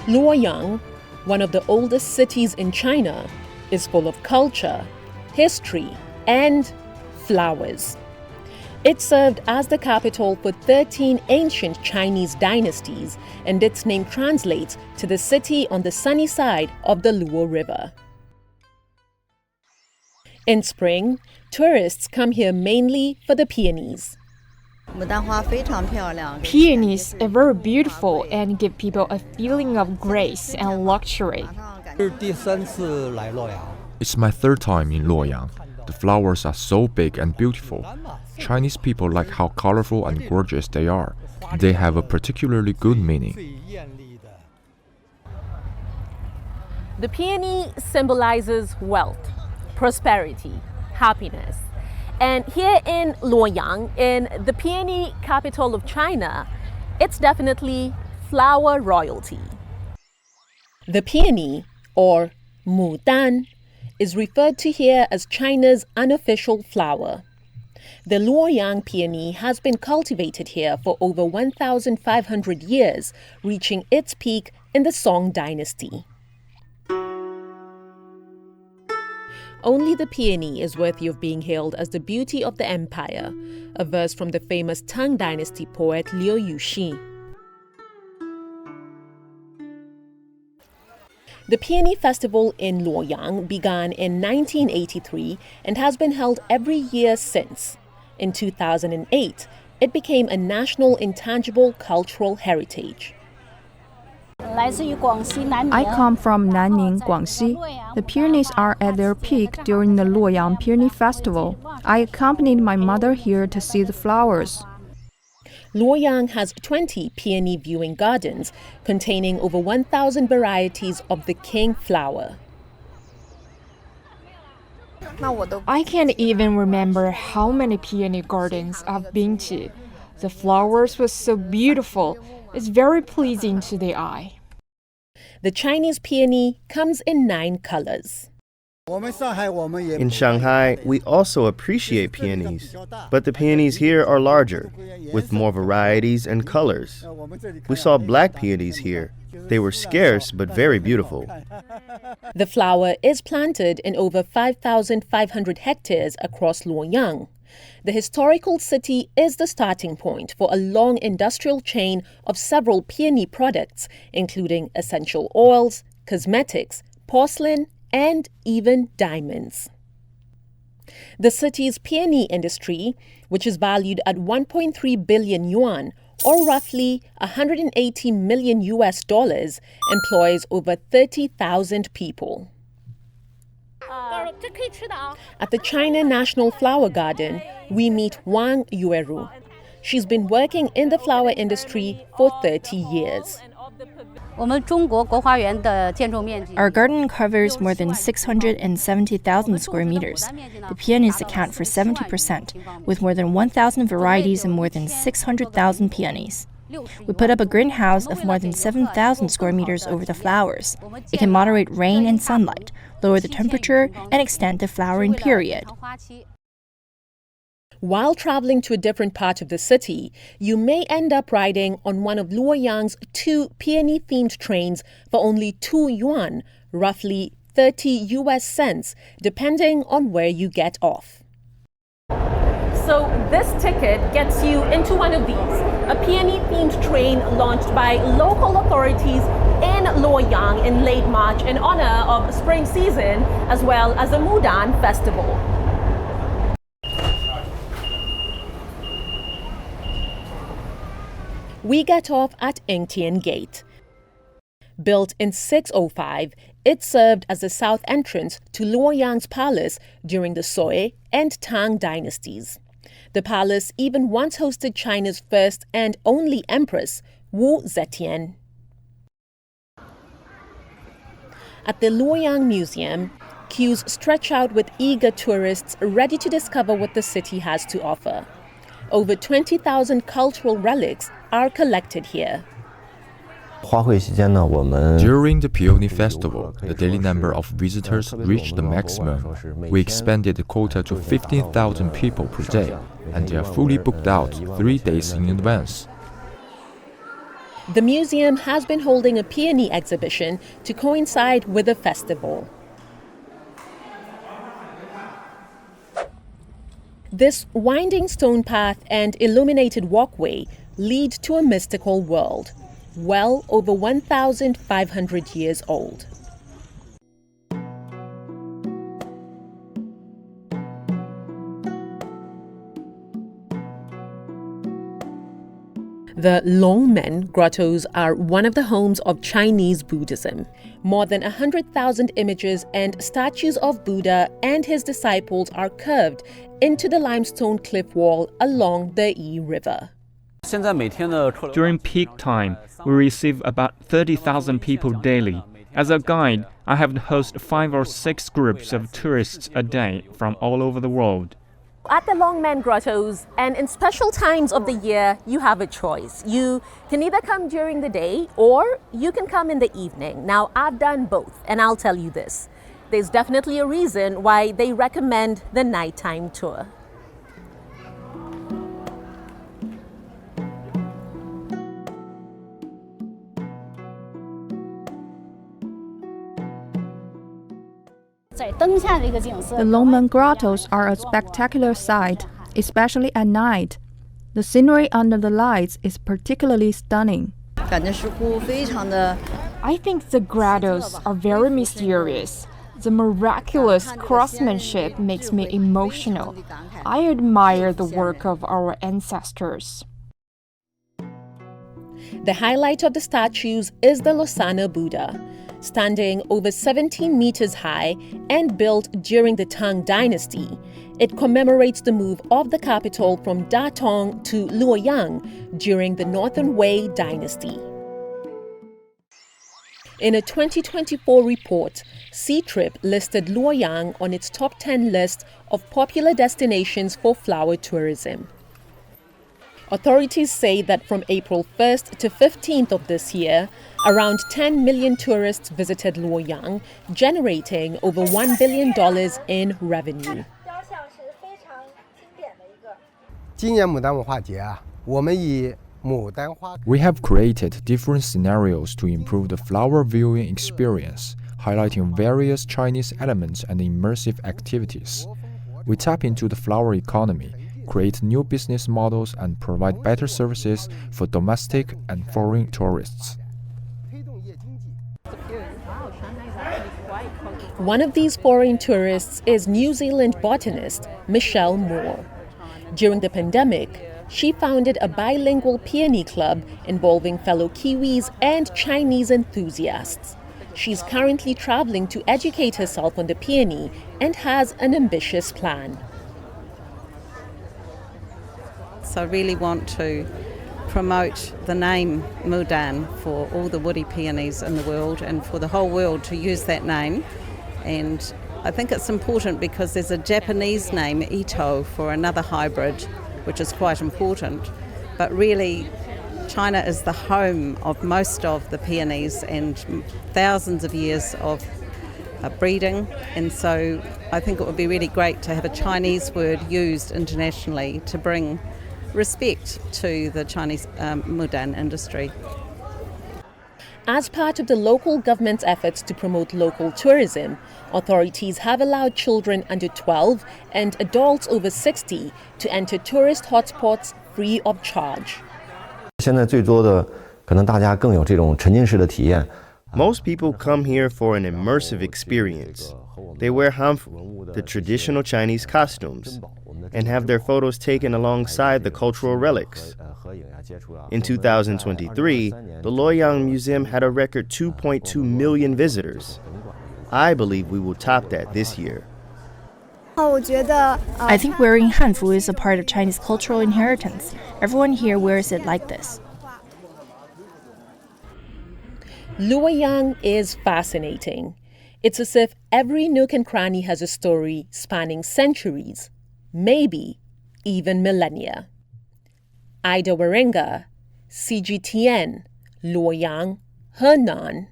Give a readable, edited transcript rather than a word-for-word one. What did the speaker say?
Luoyang, one of the oldest cities in China, is full of culture, history, and flowers. It served as the capital for 13 ancient Chinese dynasties, and its name translates to the city on the sunny side of the Luo River. In spring, tourists come here mainly for the peonies. Peonies are very beautiful and give people a feeling of grace and luxury. It's my third time in Luoyang. The flowers are so big and beautiful. Chinese people like how colorful and gorgeous they are. They have a particularly good meaning. The peony symbolizes wealth, prosperity, happiness. And here in Luoyang, in the peony capital of China, it's definitely flower royalty. The peony, or mudan, is referred to here as China's unofficial flower. The Luoyang peony has been cultivated here for over 1,500 years, reaching its peak in the Song dynasty. Only the peony is worthy of being hailed as the beauty of the empire, a verse from the famous Tang dynasty poet Liu Yuxi. The Peony Festival in Luoyang began in 1983 and has been held every year since. In 2008, it became a national intangible cultural heritage. I come from Nanning, Guangxi. The peonies are at their peak during the Luoyang Peony Festival. I accompanied my mother here to see the flowers. Luoyang has 20 peony viewing gardens containing over 1,000 varieties of the king flower. I can't even remember how many peony gardens I've been to. The flowers were so beautiful. It's very pleasing to the eye. The Chinese peony comes in 9 colors. In Shanghai, we also appreciate peonies, but the peonies here are larger, with more varieties and colors. We saw black peonies here. They were scarce but very beautiful. The flower is planted in over 5,500 hectares across Luoyang. The historical city is the starting point for a long industrial chain of several peony products, including essential oils, cosmetics, porcelain, and even diamonds. The city's peony industry, which is valued at 1.3 billion yuan, or roughly $180 million, employs over 30,000 people. At the China National Flower Garden, we meet Wang Yueru. She's been working in the flower industry for 30 years. Our garden covers more than 670,000 square meters. The peonies account for 70%, with more than 1,000 varieties and more than 600,000 peonies. We put up a greenhouse of more than 7,000 square meters over the flowers. It can moderate rain and sunlight, lower the temperature, and extend the flowering period. While traveling to a different part of the city, you may end up riding on one of Luoyang's 2 peony-themed trains for only 2 yuan, roughly 30 US cents, depending on where you get off. So this ticket gets you into one of these, a peony-themed train launched by local authorities in Luoyang in late March in honor of spring season, as well as the Mudan festival. We get off at Engtian Gate. Built in 605, it served as the south entrance to Luoyang's palace during the Sui and Tang dynasties. The palace even once hosted China's first and only empress, Wu Zetian. At the Luoyang Museum, queues stretch out with eager tourists ready to discover what the city has to offer. Over 20,000 cultural relics are collected here. During the Peony Festival, the daily number of visitors reached the maximum. We expanded the quota to 15,000 people per day, and they are fully booked out 3 days in advance. The museum has been holding a peony exhibition to coincide with the festival. This winding stone path and illuminated walkway lead to a mystical world, well over 1,500 years old. The Longmen grottos are one of the homes of Chinese Buddhism. More than 100,000 images and statues of Buddha and his disciples are carved into the limestone cliff wall along the Yi River. During peak time, we receive about 30,000 people daily. As a guide, I have to host 5 or 6 groups of tourists a day from all over the world. At the Longmen Grottos, and in special times of the year, you have a choice. You can either come during the day or you can come in the evening. Now, I've done both, and I'll tell you this. There's definitely a reason why they recommend the nighttime tour. The Longmen Grottos are a spectacular sight, especially at night. The scenery under the lights is particularly stunning. I think the grottos are very mysterious. The miraculous craftsmanship makes me emotional. I admire the work of our ancestors. The highlight of the statues is the Losana Buddha, standing over 17 meters high and built during the Tang Dynasty. It commemorates the move of the capital from Datong to Luoyang during the Northern Wei Dynasty. In a 2024 report, Ctrip listed Luoyang on its top 10 list of popular destinations for flower tourism. Authorities say that from April 1st to 15th of this year, around 10 million tourists visited Luoyang, generating over $1 billion in revenue. We have created different scenarios to improve the flower viewing experience, highlighting various Chinese elements and immersive activities. We tap into the flower economy, create new business models, and provide better services for domestic and foreign tourists. One of these foreign tourists is New Zealand botanist Michelle Moore. During the pandemic, she founded a bilingual peony club involving fellow Kiwis and Chinese enthusiasts. She's currently traveling to educate herself on the peony and has an ambitious plan. So I really want to promote the name Mudan for all the woody peonies in the world and for the whole world to use that name. And I think it's important because there's a Japanese name, Ito, for another hybrid, which is quite important. But really, China is the home of most of the peonies and thousands of years of breeding. And so I think it would be really great to have a Chinese word used internationally to bring respect to the Chinese Mudan industry. As part of the local government's efforts to promote local tourism, authorities have allowed children under 12 and adults over 60 to enter tourist hotspots free of charge. Most people come here for an immersive experience. They wear hanfu, the traditional Chinese costumes, and have their photos taken alongside the cultural relics. In 2023, the Luoyang Museum had a record 2.2 million visitors. I believe we will top that this year. I think wearing hanfu is a part of Chinese cultural inheritance. Everyone here wears it like this. Luoyang is fascinating. It's as if every nook and cranny has a story spanning centuries, maybe even millennia. Idah Waringa, CGTN, Luoyang, Henan.